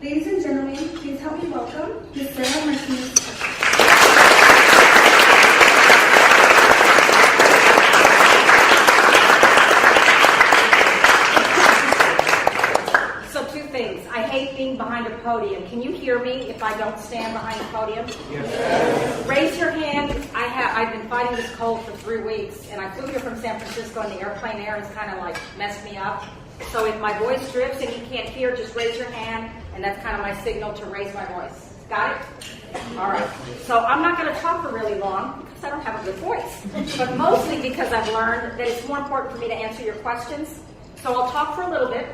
Ladies and gentlemen, please help me welcome Ms. Sara Martinez Tucker. So two things. I hate being behind a podium. Can you hear me if I don't stand behind a podium? Yes. Raise your hand. I've been fighting this cold for 3 weeks, and I flew here from San Francisco, and the airplane air has kind of like messed me up. So if my voice drips and you can't hear, just raise your hand, and that's kind of my signal to raise my voice. Got it? All right. So I'm not going to talk for really long because I don't have a good voice, but mostly because I've learned that it's more important for me to answer your questions. So I'll talk for a little bit,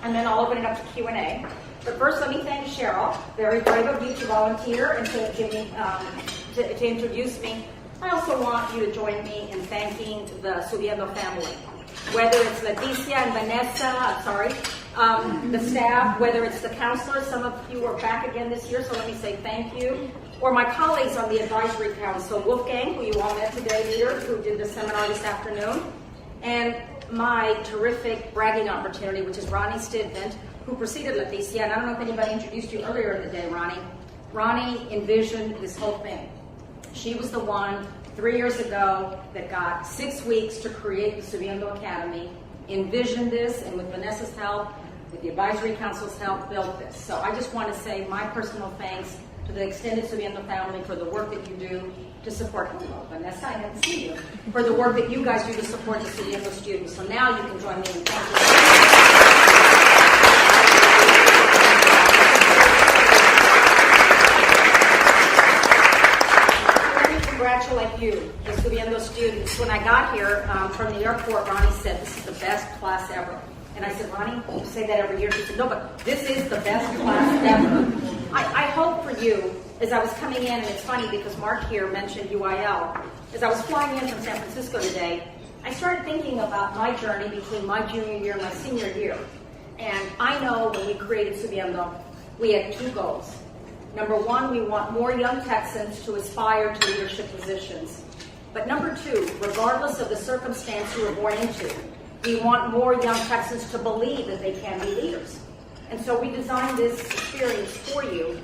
and then I'll open it up to Q&A. But first, let me thank Cheryl. Very brave of you to volunteer and to give me to introduce me. I also want you to join me in thanking the Subiendo family. Whether it's Leticia and Vanessa, the staff, whether it's the counselors, some of you are back again this year, so let me say thank you. Or my colleagues on the advisory council, Wolfgang, who you all met today, leader, who did the seminar this afternoon, and my terrific bragging opportunity, which is Ronnie Stidvent, who preceded Leticia, and I don't know if anybody introduced you earlier in the day, Ronnie. Ronnie envisioned this whole thing. She was the one 3 years ago that got 6 weeks to create the Subiendo Academy, envisioned this, and with Vanessa's help, with the advisory council's help, built this. So I just want to say my personal thanks to the extended Subiendo family for the work that you do to support Vanessa, I haven't seen you, for the work that you guys do to support the Subiendo students. So now you can join me in thanking you. Congratulate you, the Subiendo students. When I got here from the airport, Ronnie said, this is the best class ever. And I said, Ronnie, you say that every year. She said, no, but this is the best class ever. I hope for you, as I was coming in, and it's funny because Mark here mentioned UIL, as I was flying in from San Francisco today, I started thinking about my journey between my junior year and my senior year. And I know when we created Subiendo, we had 2 goals. Number 1, we want more young Texans to aspire to leadership positions. But number 2, regardless of the circumstance you were born into, we want more young Texans to believe that they can be leaders. And so we designed this experience for you.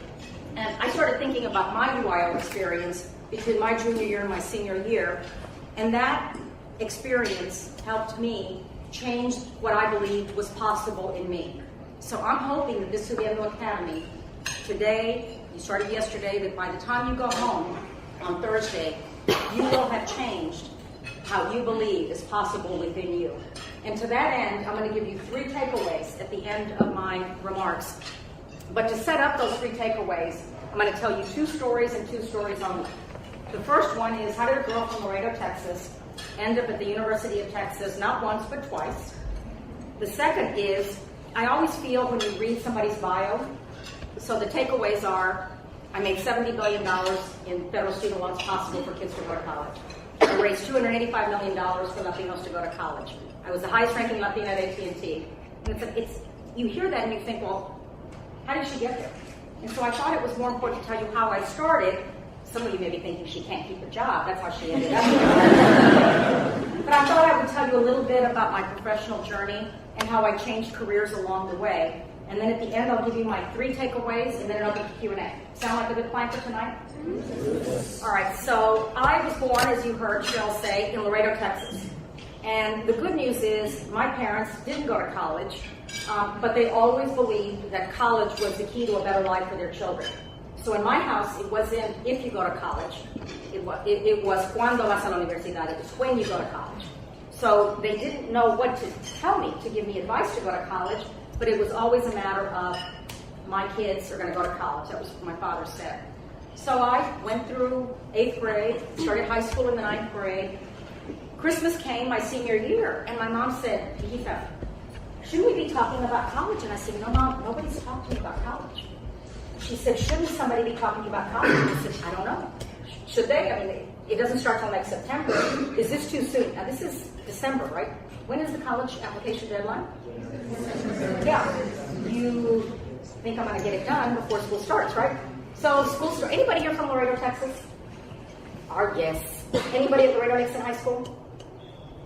And I started thinking about my UIL experience between my junior year and my senior year. And that experience helped me change what I believed was possible in me. So I'm hoping that this Subiendo Academy today, you started yesterday, that by the time you go home on Thursday, you will have changed how you believe is possible within you. And to that end, I'm going to give you 3 takeaways at the end of my remarks. But to set up those 3 takeaways, I'm going to tell you 2 stories and 2 stories only. The first one is, how did a girl from Laredo, Texas, end up at the University of Texas, not once, but twice? The second is, I always feel when you read somebody's bio, so the takeaways are, I made $70 billion in federal student loans possible for kids to go to college. I raised $285 million for Latinos to go to college. I was the highest ranking Latina at AT&T. And you hear that and you think, well, how did she get there? And so I thought it was more important to tell you how I started. Some of you may be thinking she can't keep a job. That's how she ended up. But I thought I would tell you a little bit about my professional journey and how I changed careers along the way. And then at the end, I'll give you my 3 takeaways, and then it'll be Q&A. Sound like a good plan for tonight? All right, so I was born, as you heard Cheryl say, in Laredo, Texas. And the good news is my parents didn't go to college, but they always believed that college was the key to a better life for their children. So in my house, it wasn't if you go to college. It was cuando vas a la universidad. It was when you go to college. So they didn't know what to tell me to give me advice to go to college, but it was always a matter of my kids are going to go to college. That was what my father said. So I went through 8th grade, started high school in the 9th grade. Christmas came my senior year, and my mom said, Hijita, shouldn't we be talking about college? And I said, no, Mom, nobody's talking about college. She said, shouldn't somebody be talking about college? And I said, I don't know. Should they? I mean, it doesn't start till like September. Is this too soon? Now, this is December, right? When is the college application deadline? Yeah. You think I'm going to get it done before school starts, right? So school starts. Anybody here from Laredo, Texas? Yes. Anybody at Laredo Nixon High School?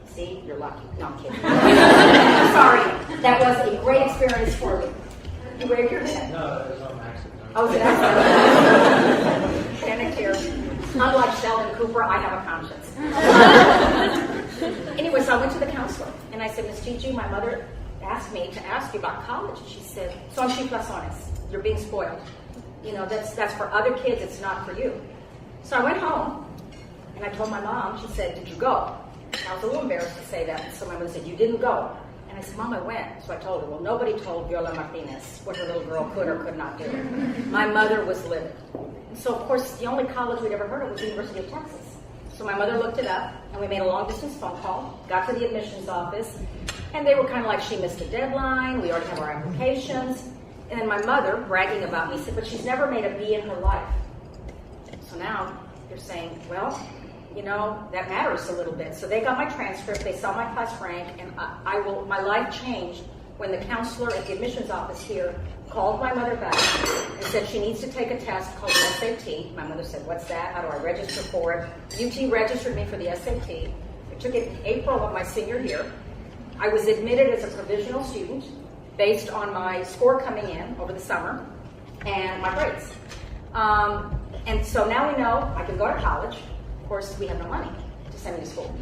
See, you're lucky. No, I'm kidding. Sorry. That was a great experience for me. You waved your hand. No, it was on accident. Oh, was it accident? Panic here. Unlike Sheldon Cooper, I have a conscience. Anyway, so I went to the counselor, and I said, Miss Gigi, my mother asked me to ask you about college. And she said, son chiflazones, you're being spoiled. You know, that's for other kids, it's not for you. So I went home, and I told my mom. She said, did you go? And I was a little embarrassed to say that, so my mother said, you didn't go. And I said, Mom, I went. So I told her, well, nobody told Viola Martinez what her little girl could or could not do. My mother was livid. And so, of course, the only college we'd ever heard of was the University of Texas. So my mother looked it up, and we made a long-distance phone call, got to the admissions office, and they were kind of like, she missed a deadline, we already have our applications. And then my mother, bragging about me, said, but she's never made a B in her life. So now they're saying, well, you know, that matters a little bit. So they got my transcript, they saw my class rank, and my life changed when the counselor at the admissions office here called my mother back and said she needs to take a test called the SAT. My mother said, what's that? How do I register for it? UT registered me for the SAT. I took it in April of my senior year. I was admitted as a provisional student based on my score coming in over the summer and my grades. And so now we know I can go to college. Of course, we have no money to send me to school.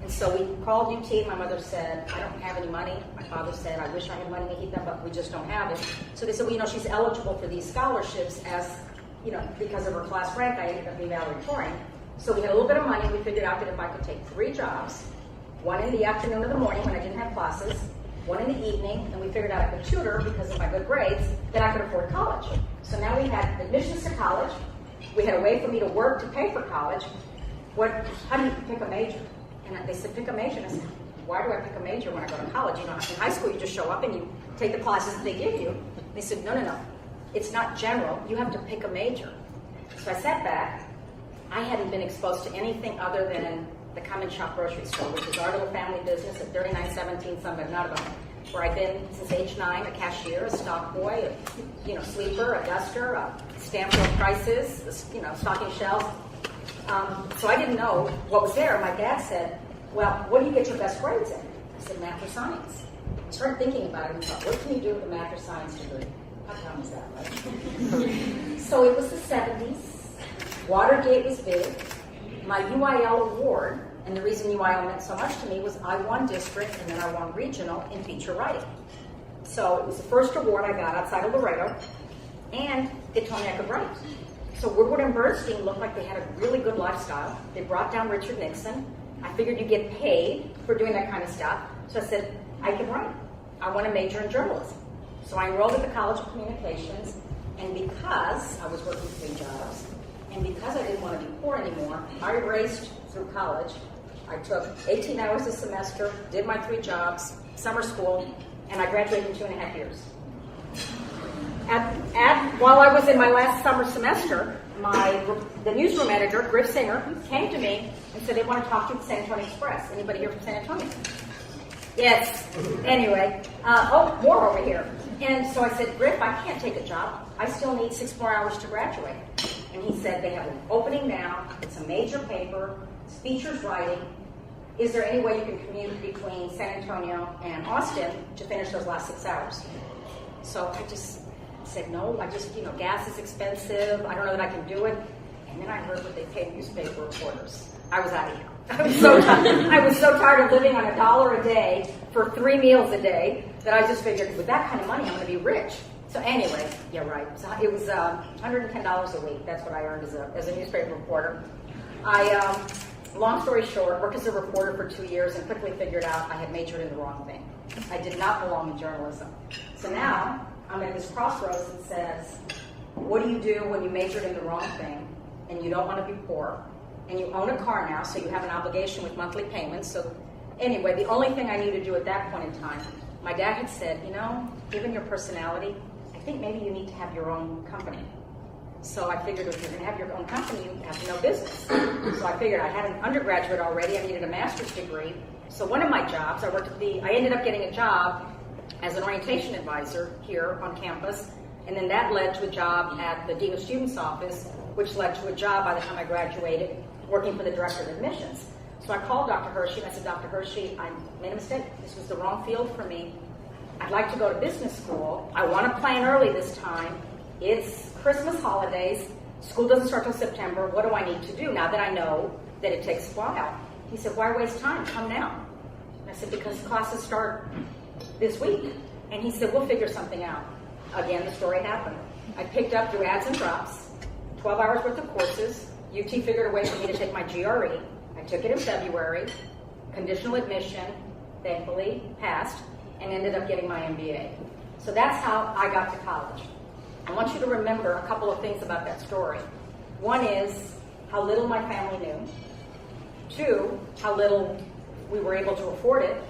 And so we called UT. My mother said, I don't have any money. My father said, I wish I had money to keep them, but we just don't have it. So they said, well, you know, she's eligible for these scholarships as, you know, because of her class rank, I ended up being valedictorian. So we had a little bit of money. We figured out that if I could take 3 jobs, one in the afternoon or the morning when I didn't have classes, one in the evening, and we figured out I could tutor because of my good grades, then I could afford college. So now we had admissions to college. We had a way for me to work to pay for college. How do you pick a major? And they said, pick a major. And I said, why do I pick a major when I go to college? You know, in high school, you just show up and you take the classes that they give you. They said, no. It's not general. You have to pick a major. So I sat back. I hadn't been exposed to anything other than the come-and-shop grocery store, which is our little family business at 3917 San Bernardo, where I've been since age 9, a cashier, a stock boy, a sweeper, a duster, a stamp bill prices, stocking shelves. So I didn't know what was there. My dad said, well, what do you get your best grades in? I said, math or science. I started thinking about it and thought, what can you do with a math or science degree? How dumb is that, right? So it was the 70s. Watergate was big. My UIL award, and the reason UIL meant so much to me was I won district and then I won regional in feature writing. So it was the first award I got outside of Laredo, and it told me I could write. So Woodward and Bernstein looked like they had a really good lifestyle. They brought down Richard Nixon. I figured you get paid for doing that kind of stuff. So I said, I can write. I want to major in journalism. So I enrolled at the College of Communications, and because I was working 3 jobs, and because I didn't want to be poor anymore, I raced through college. I took 18 hours a semester, did my 3 jobs, summer school, and I graduated in 2.5 years. While I was in my last summer semester, the newsroom editor, Griff Singer, came to me and said they want to talk to you at the San Antonio Express. Anybody here from San Antonio? Yes. Anyway, more over here. And so I said, Griff, I can't take a job. I still need 6 more hours to graduate. And he said, they have an opening now. It's a major paper. It's features writing. Is there any way you can commute between San Antonio and Austin to finish those last 6 hours? So I just said, no, gas is expensive. I don't know that I can do it. And then I heard what they pay newspaper reporters. I was out of here. I was so tired of living on $1 a day for 3 meals a day that I just figured, with that kind of money, I'm going to be rich. So anyway, yeah, right. So it was $110 a week. That's what I earned as a newspaper reporter. Long story short, worked as a reporter for 2 years and quickly figured out I had majored in the wrong thing. I did not belong in journalism. So now I'm at this crossroads that says, what do you do when you majored in the wrong thing and you don't want to be poor and you own a car now, so you have an obligation with monthly payments? So anyway, the only thing I knew to do at that point in time, my dad had said, given your personality, I think maybe you need to have your own company. So I figured if you're going to have your own company, you have to know business. So I figured I had an undergraduate already. I needed a master's degree. So one of my jobs, I ended up getting a job as an orientation advisor here on campus. And then that led to a job at the Dean of Students office, which led to a job by the time I graduated working for the Director of Admissions. So I called Dr. Hershey and I said, Dr. Hershey, I made a mistake. This was the wrong field for me. I'd like to go to business school. I want to plan early this time. It's Christmas holidays. School doesn't start till September. What do I need to do now that I know that it takes a while? He said, why waste time? Come now. And I said, because classes start this week. And he said, we'll figure something out. Again, the story happened. I picked up through ads and drops, 12 hours worth of courses. UT figured a way for me to take my GRE. I took it in February, conditional admission, thankfully passed, and ended up getting my MBA. So that's how I got to college. I want you to remember a couple of things about that story. One is how little my family knew. Two, how little we were able to afford it.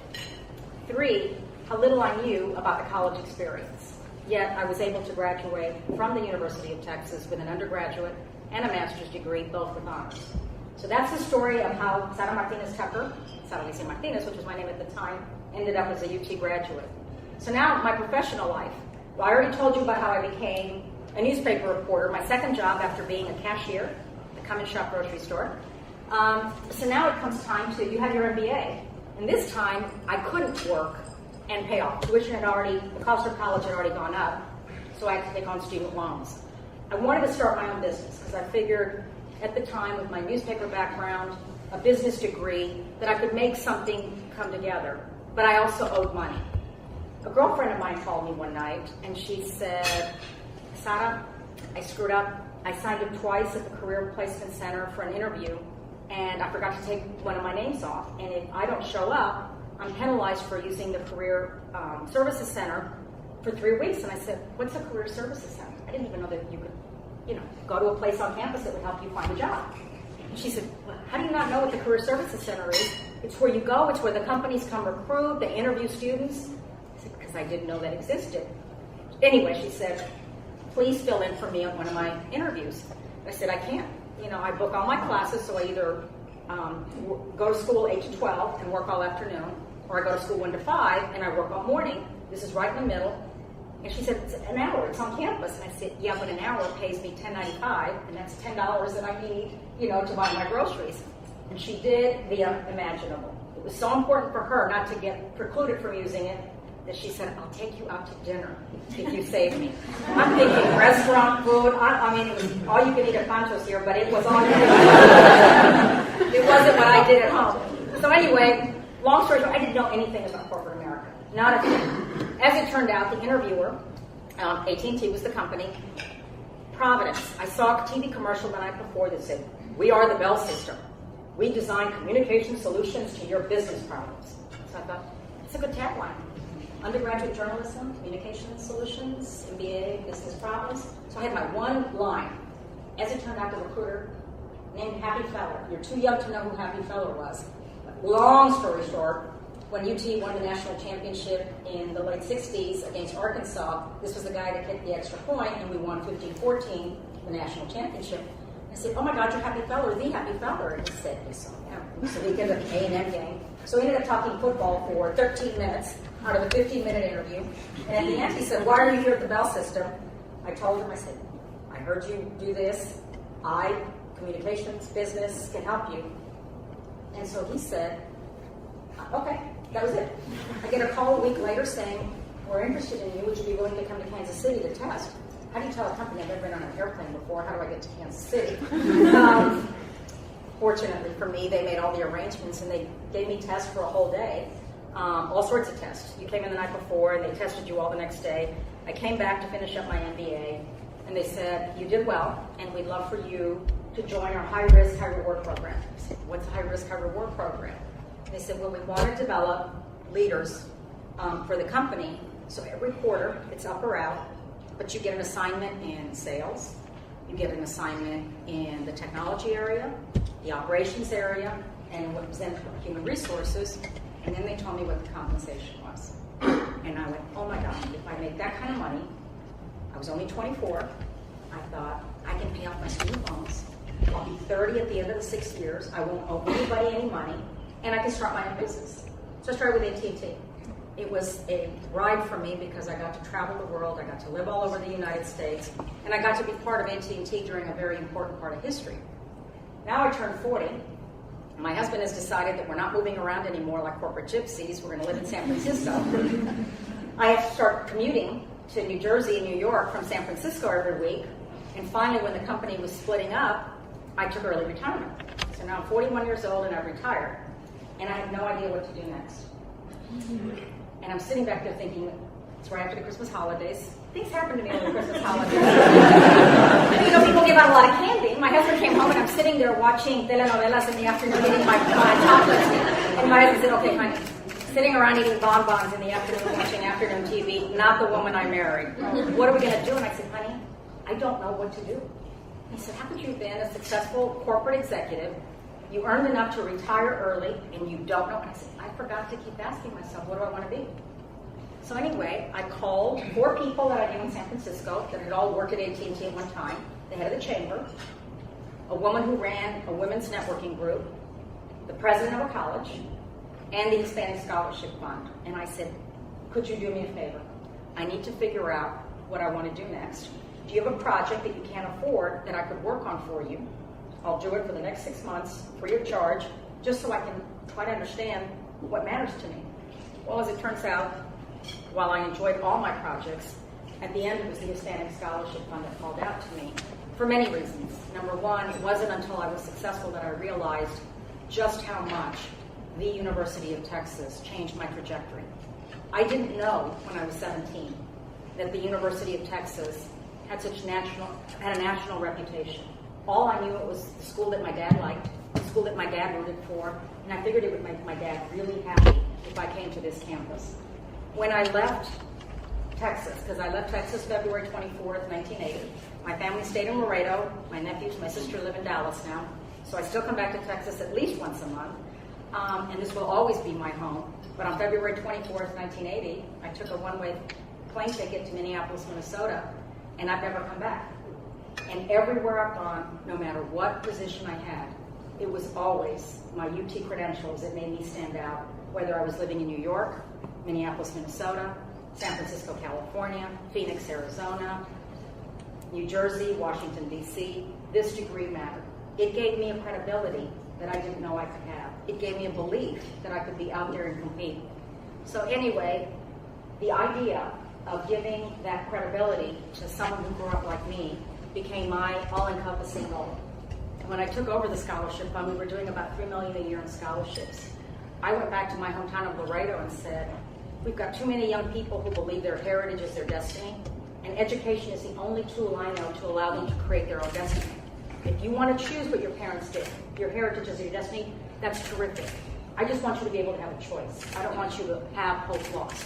Three, how little I knew about the college experience. Yet I was able to graduate from the University of Texas with an undergraduate and a master's degree, both with honors. So that's the story of how Sara Martinez Tucker, Sara Martinez, which was my name at the time, ended up as a UT graduate. So now my professional life. Well, I already told you about how I became a newspaper reporter, my second job after being a cashier at the come-and-shop grocery store. So now it comes time to, you have your MBA. And this time, I couldn't work and pay off. Tuition had already, the cost of college had already gone up, so I had to take on student loans. I wanted to start my own business because I figured at the time with my newspaper background, a business degree, that I could make something come together. But I also owed money. A girlfriend of mine called me one night and she said, Sara, I screwed up. I signed up twice at the Career Placement Center for an interview and I forgot to take one of my names off. And if I don't show up, I'm penalized for using the Career Services Center for 3 weeks. And I said, what's a Career Services Center? I didn't even know that you could, go to a place on campus that would help you find a job. And she said, well, how do you not know what the Career Services Center is? It's where you go, it's where the companies come recruit, they interview students. I said, because I didn't know that existed. Anyway, she said, please fill in for me on one of my interviews. I said, I can't. I book all my classes, so I either go to school 8 to 12 and work all afternoon, or I go to school 1 to 5 and I work all morning. This is right in the middle. And she said, it's an hour, it's on campus. And I said, yeah, but an hour pays me $10.95, and that's $10 that I need, to buy my groceries. And she did the unimaginable. It was so important for her not to get precluded from using it that she said, I'll take you out to dinner if you save me. I'm thinking restaurant food. I mean, it was all you could eat at Pancho's here, but it was all you could eat. It wasn't what I did at home. So anyway, long story short, I didn't know anything about corporate America. Not a thing. As it turned out, the interviewer, AT&T was the company, Providence. I saw a TV commercial the night before that said, we are the Bell system. We design communication solutions to your business problems. So I thought, that's a good tagline. Undergraduate journalism, communication solutions, MBA, business problems. So I had my one line. As it turned out, the recruiter named Happy Feller. You're too young to know who Happy Feller was. Long story short, when UT won the national championship in the late 60s against Arkansas, this was the guy that kicked the extra point, and we won 15-14, the national championship. I said, oh my God, you're Happy Feller, the Happy Feller. And he said, yes, I am. So we did an A&M game. So we ended up talking football for 13 minutes out of a 15-minute interview. And at the end, he said, why are you here at the Bell system? I told him, I said, I heard you do this. Communications, business, can help you. And so he said, okay, that was it. I get a call a week later saying, we're interested in you. Would you be willing to come to Kansas City to test? How do you tell a company I've never been on an airplane before? How do I get to Kansas City? Fortunately for me, they made all the arrangements and they gave me tests for a whole day. All sorts of tests. You came in the night before and they tested you all the next day. I came back to finish up my MBA and they said, you did well and we'd love for you to join our high-risk, high-reward program. I said, what's a high-risk, high-reward program? They said, well, we want to develop leaders for the company. So every quarter, it's up or out, but you get an assignment in sales, you get an assignment in the technology area, the operations area, and what was then human resources, and then they told me what the compensation was. And I went, oh my God, if I make that kind of money, I was only 24, I thought, I can pay off my student loans. I'll be 30 at the end of the 6 years, I won't owe anybody any money, and I can start my own business. So I started with AT&T. It was a ride for me because I got to travel the world, I got to live all over the United States, and I got to be part of AT&T during a very important part of history. Now I turned 40. My husband has decided that we're not moving around anymore like corporate gypsies. We're going to live in San Francisco. I have to start commuting to New Jersey and New York from San Francisco every week. And finally, when the company was splitting up, I took early retirement. So now I'm 41 years old and I've retired. And I have no idea what to do next. And I'm sitting back there thinking, it's right after the Christmas holidays. Things happen to me over the Christmas holidays. You know, people give out a lot of candy. My husband came home and I'm sitting there watching telenovelas in the afternoon eating my chocolates. And my husband said, okay, honey, sitting around eating bonbons in the afternoon watching afternoon TV, not the woman I married. What are we going to do? And I said, honey, I don't know what to do. He said, how could you have been a successful corporate executive? You earned enough to retire early and you don't know. And I said, I forgot to keep asking myself, what do I want to be? So anyway, I called 4 people that I knew in San Francisco that had all worked at AT&T at one time, the head of the chamber, a woman who ran a women's networking group, the president of a college, and the Hispanic Scholarship Fund. And I said, could you do me a favor? I need to figure out what I want to do next. Do you have a project that you can't afford that I could work on for you? I'll do it for the next 6 months, free of charge, just so I can try to understand what matters to me. Well, as it turns out, while I enjoyed all my projects, at the end it was the Hispanic Scholarship Fund that called out to me for many reasons. Number one, it wasn't until I was successful that I realized just how much the University of Texas changed my trajectory. I didn't know when I was 17 that the University of Texas had a national reputation. All I knew it was the school that my dad liked, the school that my dad rooted for, and I figured it would make my dad really happy if I came to this campus. When I left Texas, because I left Texas February 24th, 1980, my family stayed in Laredo. My nephews, my sister live in Dallas now, so I still come back to Texas at least once a month, and this will always be my home. But on February 24th, 1980, I took a one-way plane ticket to Minneapolis, Minnesota, and I've never come back. And everywhere I've gone, no matter what position I had, it was always my UT credentials that made me stand out, whether I was living in New York, Minneapolis, Minnesota, San Francisco, California, Phoenix, Arizona, New Jersey, Washington, D.C. This degree mattered. It gave me a credibility that I didn't know I could have. It gave me a belief that I could be out there and compete. So anyway, the idea of giving that credibility to someone who grew up like me became my all-encompassing goal. When I took over the scholarship fund, we were doing about $3 million a year in scholarships. I went back to my hometown of Laredo and said, we've got too many young people who believe their heritage is their destiny, and education is the only tool I know to allow them to create their own destiny. If you want to choose what your parents did, your heritage is your destiny, that's terrific. I just want you to be able to have a choice. I don't want you to have hope lost.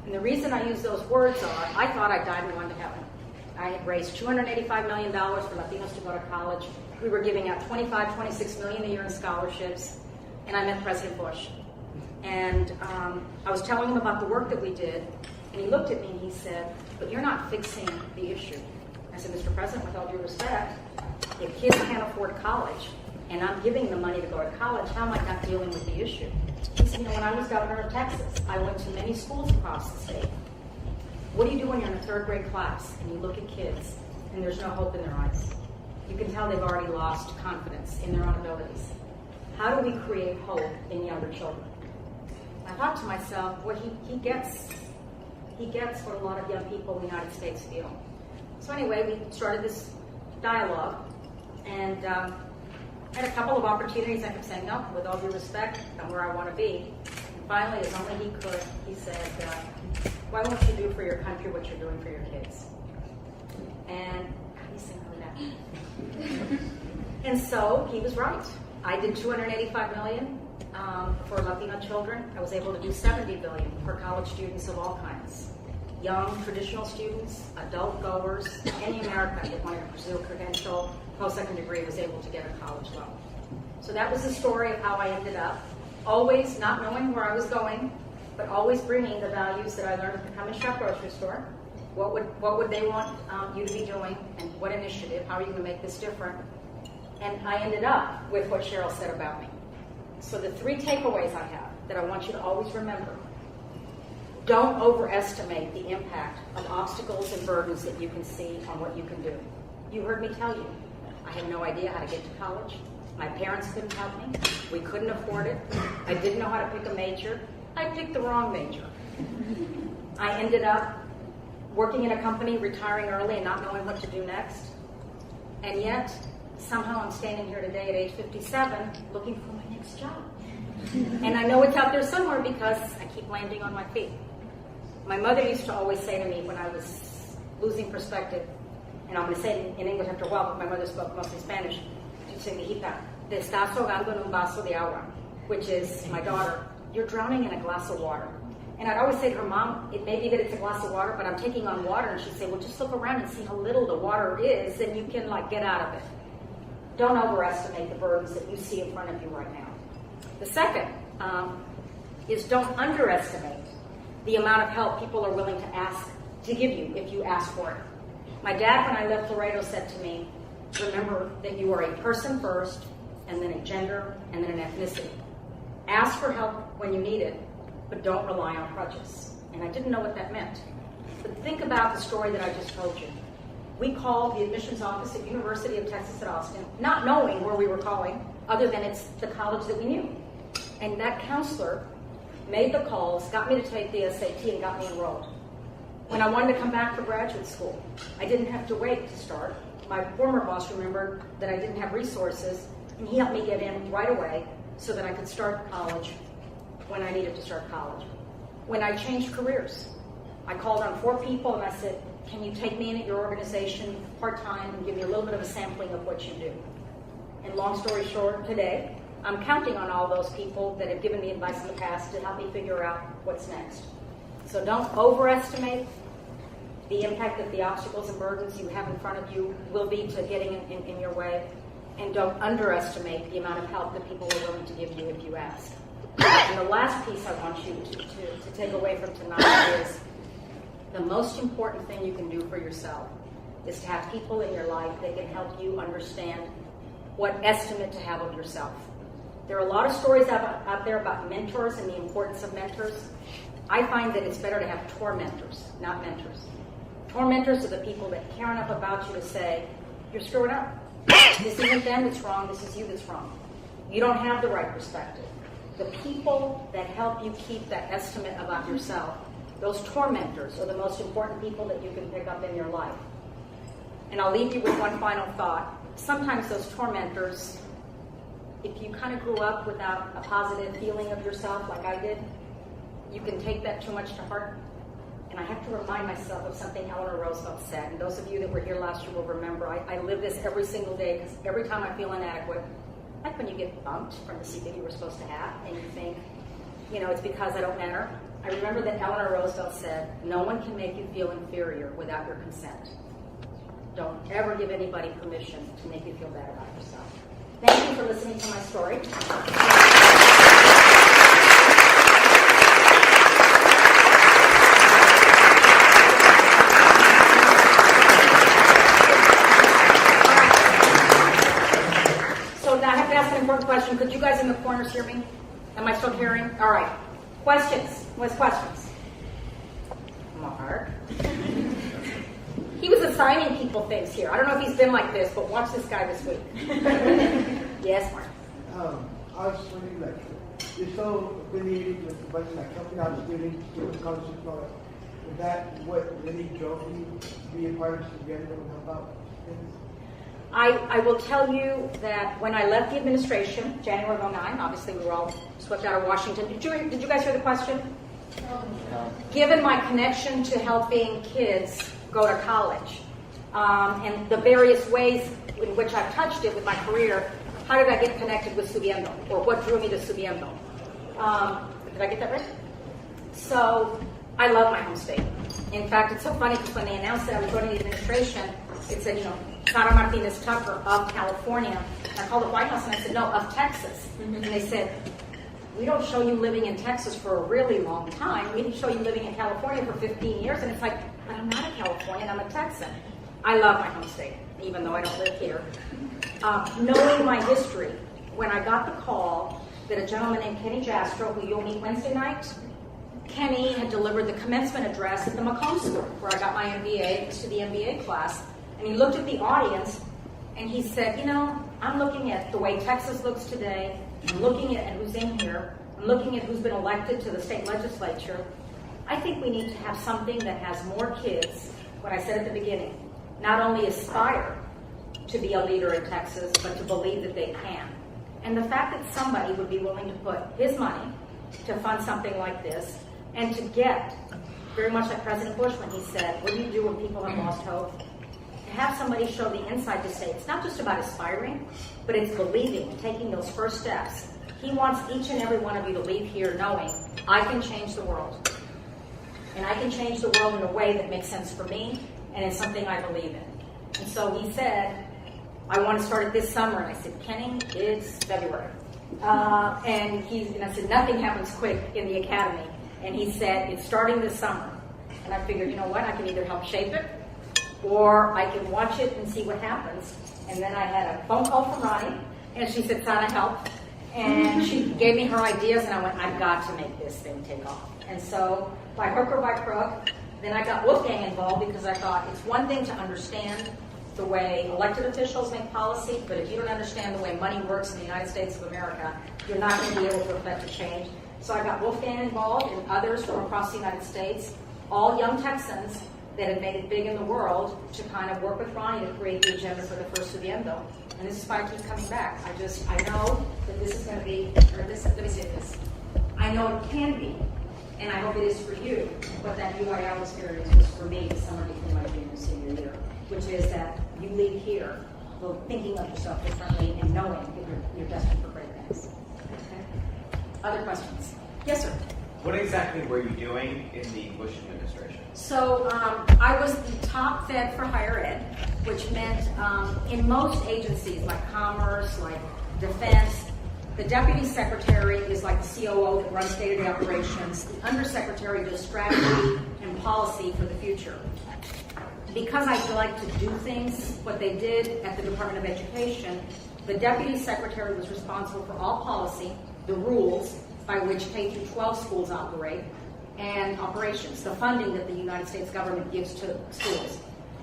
And the reason I use those words are, I thought I died and gone to heaven. I had raised $285 million for Latinos to go to college. We were giving out $26 million a year in scholarships, and I met President Bush. And I was telling him about the work that we did, and he looked at me and he said, but you're not fixing the issue. I said, Mr. President, with all due respect, if kids can't afford college, and I'm giving them money to go to college, how am I not dealing with the issue? He said, when I was governor of Texas, I went to many schools across the state. What do you do when you're in a 3rd grade class and you look at kids and there's no hope in their eyes? You can tell they've already lost confidence in their own abilities. How do we create hope in younger children? I thought to myself, well, he gets what a lot of young people in the United States feel. So anyway, we started this dialogue, and had a couple of opportunities. I kept saying, no, with all due respect, I'm where I want to be. And finally, as only he could, he said, why won't you do for your country what you're doing for your kids? And he said, no, that. And so he was right. I did $285 million for Latino children. I was able to do $70 billion for college students of all kinds. Young, traditional students, adult goers, any American that wanted to pursue a credential, post-secondary degree was able to get a college loan. So that was the story of how I ended up, always not knowing where I was going, but always bringing the values that I learned at the Cummins Shop grocery store. What would they want you to be doing, and what initiative? How are you going to make this different? And I ended up with what Cheryl said about me. So the 3 takeaways I have that I want you to always remember. Don't overestimate the impact of obstacles and burdens that you can see on what you can do. You heard me tell you, I had no idea how to get to college. My parents couldn't help me. We couldn't afford it. I didn't know how to pick a major. I picked the wrong major. I ended up working in a company, retiring early and not knowing what to do next. And yet, somehow I'm standing here today at age 57 looking for my next job. And I know it's out there somewhere because I keep landing on my feet. My mother used to always say to me when I was losing perspective, and I'm going to say it in English after a while, but my mother spoke mostly Spanish, she'd say, "Mijita, te estás ahogando en un vaso de agua," which is, my daughter, you're drowning in a glass of water. And I'd always say to her, "Mom, it may be that it's a glass of water, but I'm taking on water." And she'd say, "Well, just look around and see how little the water is, and you can get out of it." Don't overestimate the burdens that you see in front of you right now. The second is don't underestimate the amount of help people are willing to ask to give you if you ask for it. My dad, when I left Laredo, said to me, "Remember that you are a person first, and then a gender, and then an ethnicity. Ask for help when you need it, but don't rely on crutches." And I didn't know what that meant. But think about the story that I just told you. We called the admissions office at University of Texas at Austin, not knowing where we were calling, other than it's the college that we knew. And that counselor made the calls, got me to take the SAT, and got me enrolled. When I wanted to come back for graduate school, I didn't have to wait to start. My former boss remembered that I didn't have resources, and he helped me get in right away so that I could start college when I needed to start college. When I changed careers, I called on 4 people and I said, "Can you take me in at your organization part-time and give me a little bit of a sampling of what you do?" And long story short, today, I'm counting on all those people that have given me advice in the past to help me figure out what's next. So don't overestimate the impact that the obstacles and burdens you have in front of you will be to getting in your way. And don't underestimate the amount of help that people are willing to give you if you ask. And the last piece I want you to take away from tonight is the most important thing you can do for yourself is to have people in your life that can help you understand what estimate to have of yourself. There are a lot of stories out there about mentors and the importance of mentors. I find that it's better to have tormentors, not mentors. Tormentors are the people that care enough about you to say, "You're screwing up. This isn't them that's wrong, this is you that's wrong. You don't have the right perspective." The people that help you keep that estimate about yourself, those tormentors are the most important people that you can pick up in your life. And I'll leave you with one final thought. Sometimes those tormentors, if you kind of grew up without a positive feeling of yourself like I did, you can take that too much to heart. And I have to remind myself of something Eleanor Roosevelt said. And those of you that were here last year will remember, I live this every single day because every time I feel inadequate, like when you get bumped from the seat that you were supposed to have and you think, it's because I don't matter. I remember that Eleanor Roosevelt said, "No one can make you feel inferior without your consent." Don't ever give anybody permission to make you feel bad about yourself. Thank you for listening to my story. So now I have to ask an important question. Could you guys in the corners hear me? Am I still hearing? All right. Questions? What's questions? Mark. He was assigning people things here. I don't know if he's been like this, but watch this guy this week. Yes, Mark. I was wondering, you're so affiliated with a bunch of helping out students, doing scholarships and all that. Was that what really drove you to be a part of Subiendo and help out things? I will tell you that when I left the administration, January of 2009, obviously we were all swept out of Washington. Did you guys hear the question? No. Given my connection to helping kids go to college, and the various ways in which I've touched it with my career, how did I get connected with Subiendo? Or what drew me to Subiendo? Did I get that right? So, I love my home state. In fact, it's so funny because when they announced that I was going to the administration, it said, Sara Martinez Tucker of California. And I called the White House and I said, no, of Texas. Mm-hmm. And they said, we don't show you living in Texas for a really long time. We show you living in California for 15 years. And it's like, but I'm not a Californian, I'm a Texan. I love my home state, even though I don't live here. Knowing my history, when I got the call that a gentleman named Kenny Jastro, who you'll meet Wednesday night, Kenny had delivered the commencement address at the Macomb School, where I got my MBA, to the MBA class, and he looked at the audience, and he said, I'm looking at the way Texas looks today, I'm looking at who's in here, I'm looking at who's been elected to the state legislature, I think we need to have something that has more kids, what I said at the beginning, not only aspire to be a leader in Texas, but to believe that they can. And the fact that somebody would be willing to put his money to fund something like this, and to get, very much like President Bush when he said, what do you do when people have lost hope? To have somebody show the inside to say, it's not just about aspiring, but it's believing, taking those first steps. He wants each and every one of you to leave here knowing, I can change the world. And I can change the world in a way that makes sense for me, and it's something I believe in. And so he said, I want to start it this summer. And I said, Kenny, it's February. And I said, nothing happens quick in the academy. And he said, it's starting this summer. And I figured, you know what, I can either help shape it, or I can watch it and see what happens. And then I had a phone call from Ronnie, and she said, Sana, help. And she gave me her ideas, and I went, I've got to make this thing take off. And so, by hook or by crook, then I got Wolfgang involved, because I thought it's one thing to understand the way elected officials make policy, but if you don't understand the way money works in the United States of America, you're not going to be able to affect a change. So I got Wolfgang involved and others from across the United States, all young Texans that have made it big in the world, to kind of work with Ronnie to create the agenda for the first Subiendo. And this is why I keep coming back. I know that this is going to be, let me say this. I know it can be, and I hope it is for you, what that UIL experience was for me this summer between my junior and senior year, which is that you leave here thinking of yourself differently and knowing that you're destined for great things. Okay? Other questions? Yes, sir. What exactly were you doing in the Bush administration? So I was the top Fed for higher ed, which meant in most agencies like Commerce, like Defense, the Deputy Secretary is like the COO that runs day-to-day operations. The Undersecretary does strategy and policy for the future. Because I like to do things, what they did at the Department of Education, the Deputy Secretary was responsible for all policy, the rules by which K-12 schools operate, and operations, the funding that the United States government gives to schools.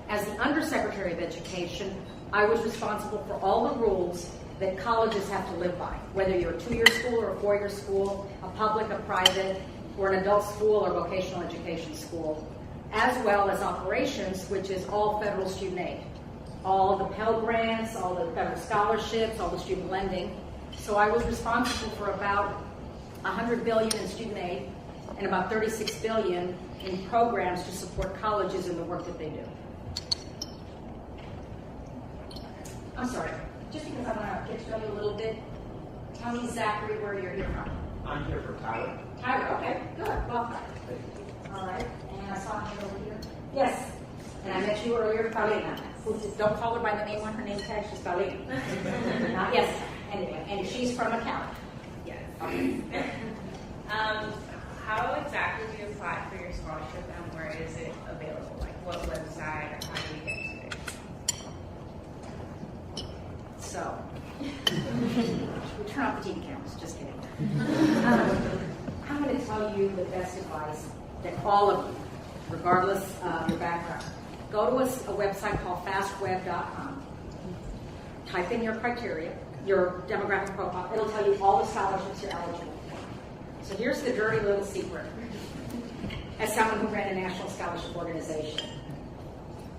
As the Undersecretary of Education, I was responsible for all the rules that colleges have to live by, whether you're a 2-year school or a 4-year school, a public, a private, or an adult school or vocational education school, as well as operations, which is all federal student aid. All the Pell Grants, all the federal scholarships, all the student lending. So I was responsible for about $100 billion in student aid and about $36 billion in programs to support colleges in the work that they do. I'm sorry, just because I want to get to know you a little bit, tell me, Zachary, where you're here from. I'm here for Tyler. Tyler, okay, good, welcome. All right, and I saw him over here. Yes, and I met you earlier, Paulina. Don't call her by the name on her name tag, she's Paulina. Yes, anyway, and she's from accounting. Yes. Okay. How exactly do you apply for your scholarship, and where is it available? Like what website, or how do you get to it? So, we turn off the TV cameras, just kidding. I'm going to tell you the best advice that all of you, regardless of your background, go to a website called fastweb.com. Type in your criteria, your demographic profile. It'll tell you all the scholarships you're eligible for. So here's the dirty little secret. As someone who ran a national scholarship organization,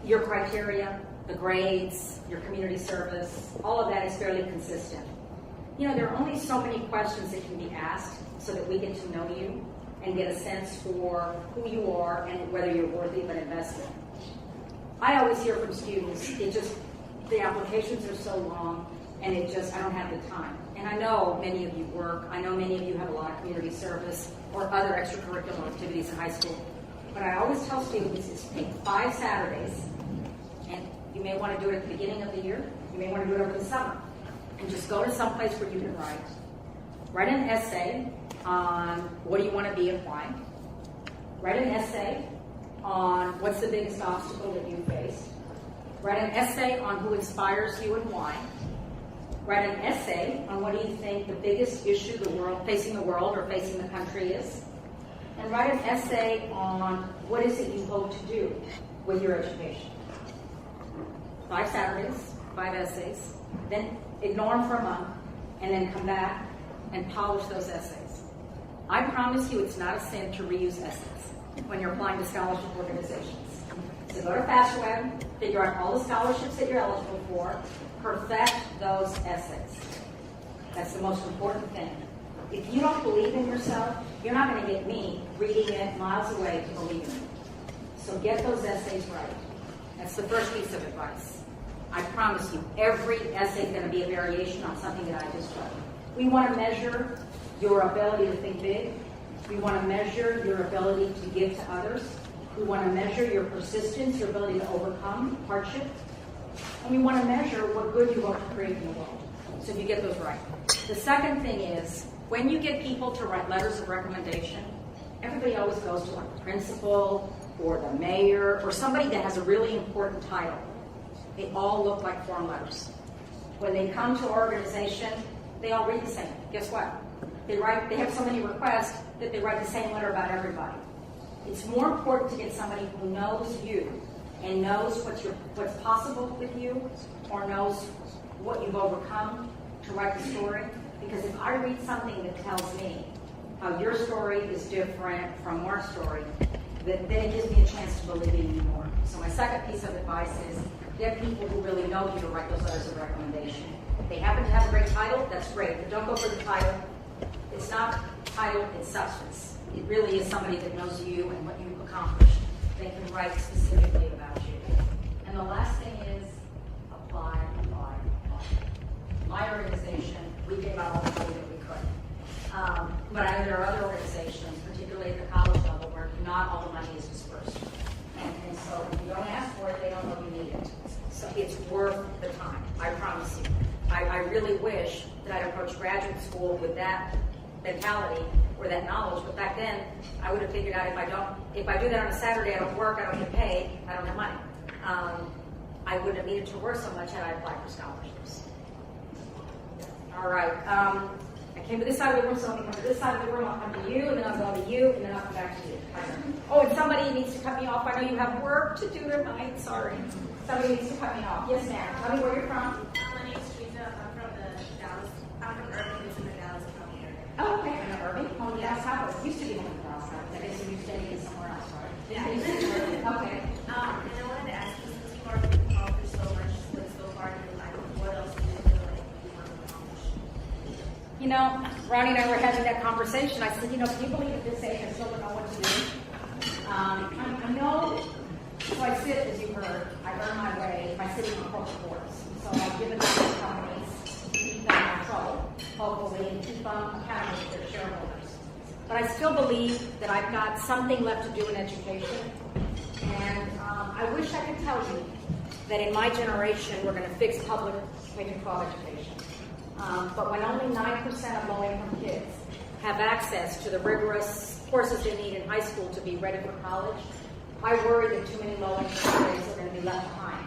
your criteria, the grades, your community service, all of that is fairly consistent. You know, there are only so many questions that can be asked so that we get to know you and get a sense for who you are and whether you're worthy of an investment. I always hear from students, the applications are so long, and I don't have the time. And I know many of you work, I know many of you have a lot of community service or other extracurricular activities in high school. But I always tell students is take 5 Saturdays, and you may want to do it at the beginning of the year, you may want to do it over the summer, and just go to some place where you can write. Write an essay on what do you want to be and why. Write an essay on what's the biggest obstacle that you faced. Write an essay on who inspires you and why. Write an essay on what do you think the biggest issue facing the world or facing the country is. And write an essay on what is it you hope to do with your education. 5 Saturdays, 5 essays, then ignore them for a month, and then come back and polish those essays. I promise you it's not a sin to reuse essays. when you're applying to scholarship organizations. So go to FastWeb, figure out all the scholarships that you're eligible for, perfect those essays. That's the most important thing. If you don't believe in yourself, you're not going to get me reading it miles away to believe in it. So get those essays right. That's the first piece of advice. I promise you, every essay is going to be a variation on something that I just read. We want to measure your ability to think big. We want to measure your ability to give to others. We want to measure your persistence, your ability to overcome hardship. And we want to measure what good you want to create in the world. So if you get those right. The second thing is, when you get people to write letters of recommendation, everybody always goes to like the principal or the mayor or somebody that has a really important title. They all look like form letters. When they come to our organization, they all read the same. Guess what? They have so many requests that they write the same letter about everybody. It's more important to get somebody who knows you and knows what's possible with you or knows what you've overcome to write the story. Because if I read something that tells me how your story is different from our story, then it gives me a chance to believe in you more. So my second piece of advice is get people who really know you to write those letters of recommendation. If they happen to have a great title, that's great. But don't go for the title. It's not title, it's substance. It really is somebody that knows you and what you've accomplished. They can write specifically about you. And the last thing is apply. My organization, we gave out all the money that we could. But I know there are other organizations, particularly at the college level, where not all the money is dispersed. And so if you don't ask for it, they don't know you need it. So it's worth the time, I promise you. I really wish that I'd approached graduate school with that mentality or that knowledge, but back then I would have figured out if I do that on a Saturday, I don't work, I don't get paid, I don't have money. I wouldn't have needed to work so much had I applied for scholarships. All right, I came to this side of the room, so let me come to this side of the room, I'll come to you, and then I'll go to you, and then I'll come back to you. Oh, and somebody needs to cut me off. I know you have work to do tonight, sorry. Somebody needs to cut me off. Yes, ma'am. Tell me where you're from. My name is Teresa. I'm from Dallas. I'm from Irving, it's in the Dallas County area. Oh, okay. I'm Irving. Home of Dallas Cowboys. Used to be home of Dallas Cowboys. I guess you're studying somewhere else, right? Yeah. Okay. And I wanted to ask you, since you've already accomplished so much so far in your life, what else do you feel like you want to accomplish? You know, Ronnie and I were having that conversation. I said, can you believe at this age I still don't know what to do? I know, so I sit, as you heard, I earn my way by sitting on corporate boards. So I've given to these companies to keep them out of trouble, hopefully, and keep them accountable to their shareholders. But I still believe that I've got something left to do in education. And I wish I could tell you that in my generation, we're going to fix public K-12 education. But when only 9% of low-income kids have access to the rigorous courses they need in high school to be ready for college, I worry that too many low-income kids are going to be left behind.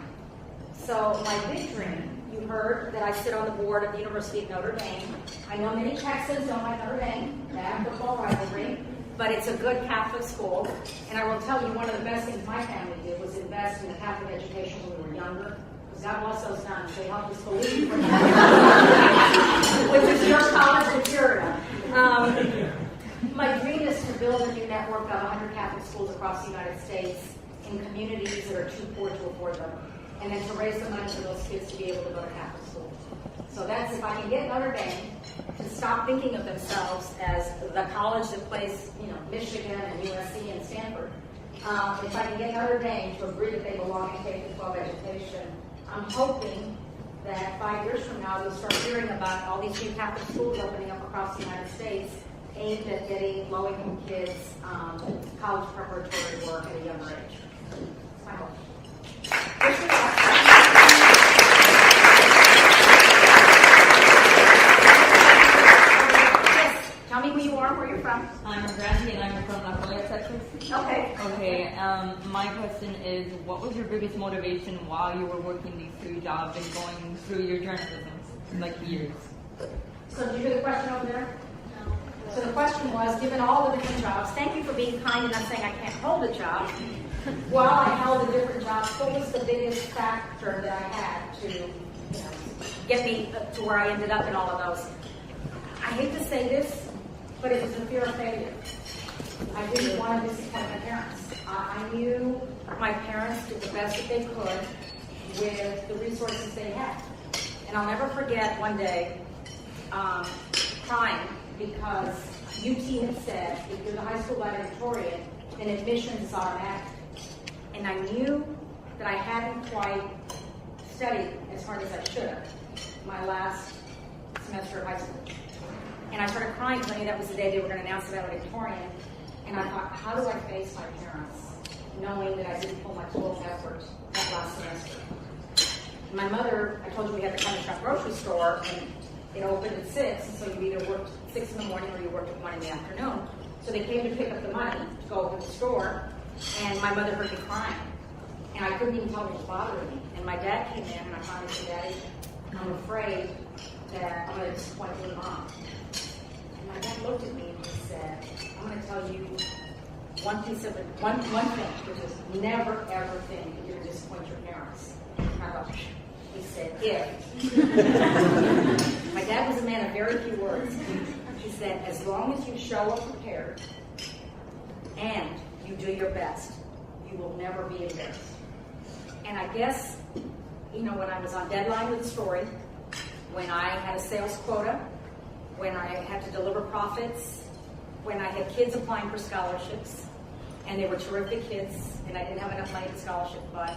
So my big dream, you heard that I sit on the board of the University of Notre Dame. I know many Texans don't like Notre Dame, that football rivalry, but it's a good Catholic school. And I will tell you, one of the best things my family did was invest in the Catholic education when we were younger. God bless those nuns. They helped us believe, which is your college material. My dream is to build a new network of 100 Catholic schools across the United States in communities that are too poor to afford them, and then to raise the money for those kids to be able to go to Catholic school. So that's if I can get Notre Dame to stop thinking of themselves as the college that plays, Michigan and USC and Stanford. If I can get Notre Dame to agree that they belong in K-12 education, I'm hoping that 5 years from now we'll start hearing about all these new Catholic schools opening up across the United States aimed at getting low-income kids college preparatory work at a younger age. That's my hope. Yes, tell me who you are, where you're from. I'm Brandy and I'm from La Jolla, Texas. Okay. Okay, my question is, what was your biggest motivation while you were working these 3 jobs and going through your journalism, years? So did you hear the question over there? No. So the question was, given all the different jobs, thank you for being kind and not saying I can't hold a job. While I held the different jobs, what was the biggest factor that I had to get me to where I ended up in all of those? I hate to say this, but it was the fear of failure. I didn't want to disappoint my parents. I knew my parents did the best that they could with the resources they had. And I'll never forget one day crying because UT had said, if you're the high school valedictorian, then admissions is automatic. And I knew that I hadn't quite studied as hard as I should have my last semester of high school. And I started crying because I knew that was the day they were going to announce the valedictorian. And I thought, how do I face my parents, knowing that I didn't pull my full effort that last semester? My mother, I told you we had the Common Shop grocery store, and it opened at 6, and so you either worked 6 in the morning or you worked at 1 in the afternoon. So they came to pick up the money to go open the store, and my mother heard me crying. And I couldn't even tell her it was bothering me. And my dad came in, and I finally said, Daddy, I'm afraid that I'm going to disappoint your mom. And my dad looked at me and he said, I'm going to tell you one thing, which is never ever think that you're going to disappoint your parents. And I thought, he said, if. My dad was a man of very few words. He said, as long as you show up prepared and you do your best, you will never be embarrassed. And I guess, when I was on deadline with the story, when I had a sales quota, when I had to deliver profits, when I had kids applying for scholarships, and they were terrific kids, and I didn't have enough money for scholarship, but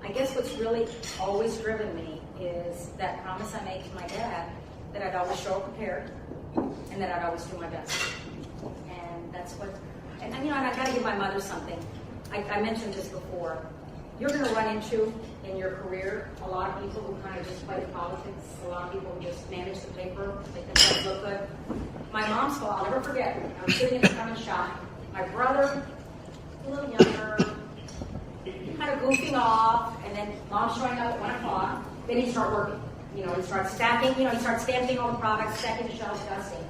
I guess what's really always driven me is that promise I made to my dad that I'd always show up prepared and that I'd always do my best. And that's what, and I got to give my mother something. I mentioned this before. You're going to run into, in your career, a lot of people who kind of just play politics, a lot of people who just manage the paper, make themselves look good. My mom's fault, I'll never forget, I was sitting in the common shop, my brother, a little younger, kind of goofing off, and then mom showing up at 1 o'clock, then he'd start working. He'd start stacking, he'd start stamping all the products, stacking the shelves, dusting.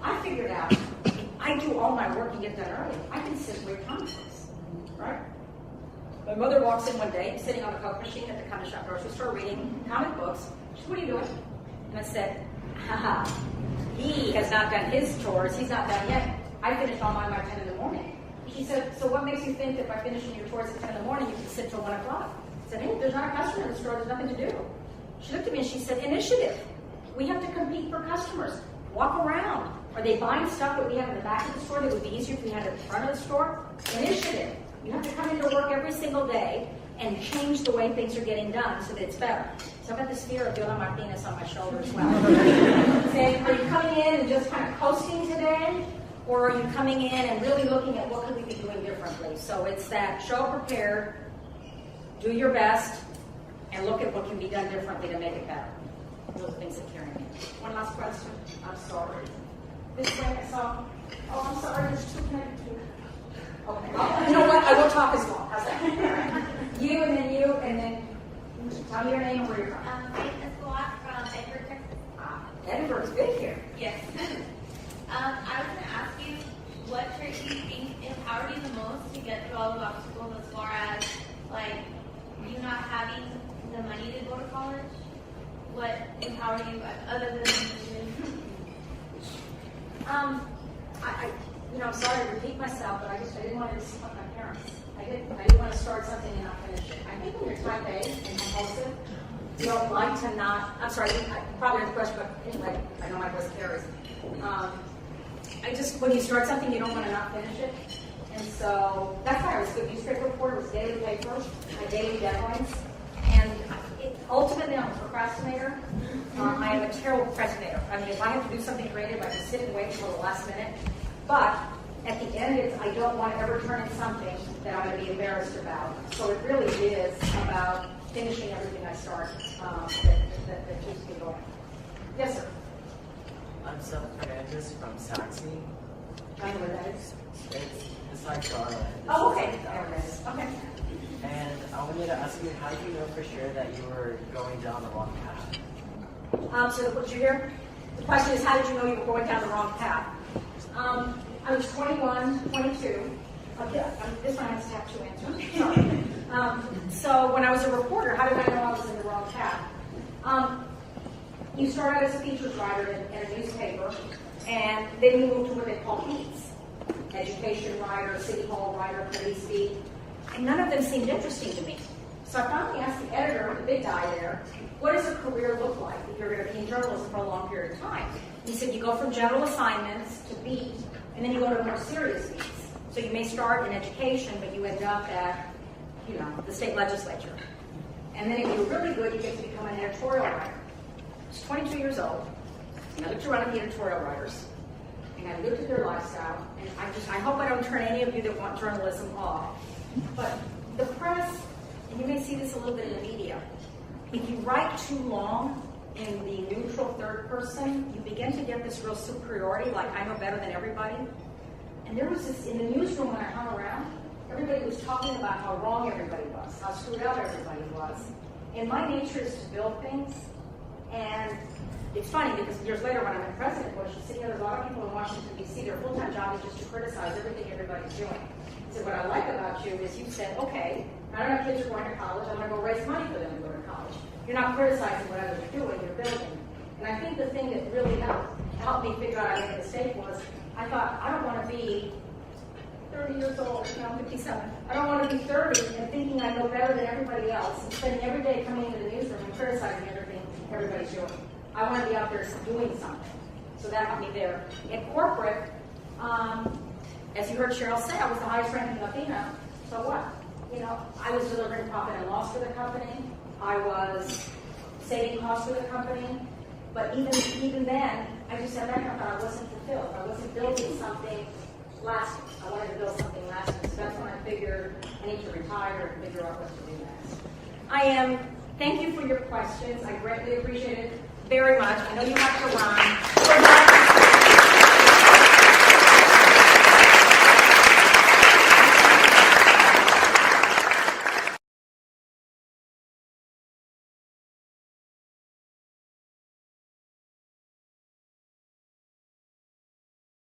I figured out, if I do all my work and get done early, I can sit and wait comic books, right? My mother walks in one day, sitting on a Coke machine at the Common Shop grocery store reading comic books. She said, what are you doing? And I said, haha, he has not done his chores, he's not done yet. I finished all mine by 10 in the morning. She said, so what makes you think that by finishing your chores at 10 in the morning, you can sit till 1 o'clock? I said, hey, there's not a customer in the store, there's nothing to do. She looked at me and she said, initiative. We have to compete for customers. Walk around. Are they buying stuff that we have in the back of the store that would be easier if we had it in front of the store? Initiative. You have to come into work every single day and change the way things are getting done so that it's better. So I've got this fear of Sara Martinez on my shoulder as well. Saying, are you coming in and just kind of coasting today? Or are you coming in and really looking at what could we be doing differently? So it's that show up prepared, do your best, and look at what can be done differently to make it better. Those are things that carry me. One last question. I'm sorry. This way I saw. Oh, I'm sorry. There's too connected to. Okay. You know what? I will talk as long. How's that? You, and then tell me your name and where you're from. Faith Escobar from Edinburgh, Texas. Edinburgh's big here. Yes. I was going to ask you, what trait do you think empowered you the most to get through all the obstacles as far as, you not having the money to go to college? What empowered you other than I'm sorry to repeat myself, but I didn't want to disappoint my parents. I didn't want to start something and not finish it. I think when you're type A and compulsive, you don't like to not. I'm sorry, I probably have a question, but anyway, I know my voice carries. When you start something, you don't want to not finish it. And so that's why I was a good newspaper reporter, was daily paper, my daily deadlines. And ultimately, I'm a procrastinator. I am a terrible procrastinator. I mean, if I have to do something creative, I can sit and wait until the last minute. But at the end, I don't want to ever turn in something that I'm going to be embarrassed about. So it really is about finishing everything I start that keeps me going. Yes, sir. I'm Sara Martinez from Saxony. I know where that is. It's like Charlotte. Oh, okay. There it is. Okay. And I wanted to ask you, how do you know for sure that you were going down the wrong path? So what you hear? The question is, how did you know you were going down the wrong path? I was 21, 22. This one has to have two answers. Sorry. So when I was a reporter, how did I know I was in the wrong path? You start out as a features writer in a newspaper, and then you move to what they call beats. education writer, city hall writer, police beat, and none of them seemed interesting to me. So I finally asked the editor, the big guy there, what does a career look like if you're going to be in journalism for a long period of time? He said, you go from general assignments to beat, and then you go to more serious beats. So you may start in education, but you end up at, the state legislature. And then if you're really good, you get to become an editorial writer. I was 22 years old, and I looked around at the editorial writers, and I looked at their lifestyle, and I hope I don't turn any of you that want journalism off. But the press, and you may see this a little bit in the media, if you write too long in the neutral third person, you begin to get this real superiority, like I know better than everybody. And there was this, in the newsroom when I hung around, everybody was talking about how wrong everybody was, how screwed up everybody was. And my nature is to build things. And it's funny because years later when I'm in President Bush, you see there's a lot of people in Washington, D.C., their full-time job is just to criticize everything everybody's doing. So what I like about you is you said, okay, I don't know if kids are going to college, I'm going to go raise money for them to go to college. You're not criticizing what others are doing, you're building. And I think the thing that really helped me figure out I made a mistake was, I thought, I don't want to be 30 years old, now I'm 57. I don't want to be 30 and thinking I know better than everybody else and spending every day coming into the newsroom and criticizing everything everybody's doing. I want to be out there doing something. So that got me there. In corporate, as you heard Cheryl say, I was the highest ranking Latina. So what? I was delivering profit and loss for the company. I was saving costs for the company. But even then, I just said back, I thought I wasn't fulfilled. I wasn't building something lasting. I wanted to build something lasting. So that's when I figured I need to retire and figure out what to do next. Thank you for your questions. I greatly appreciate it very much. I know you have to run.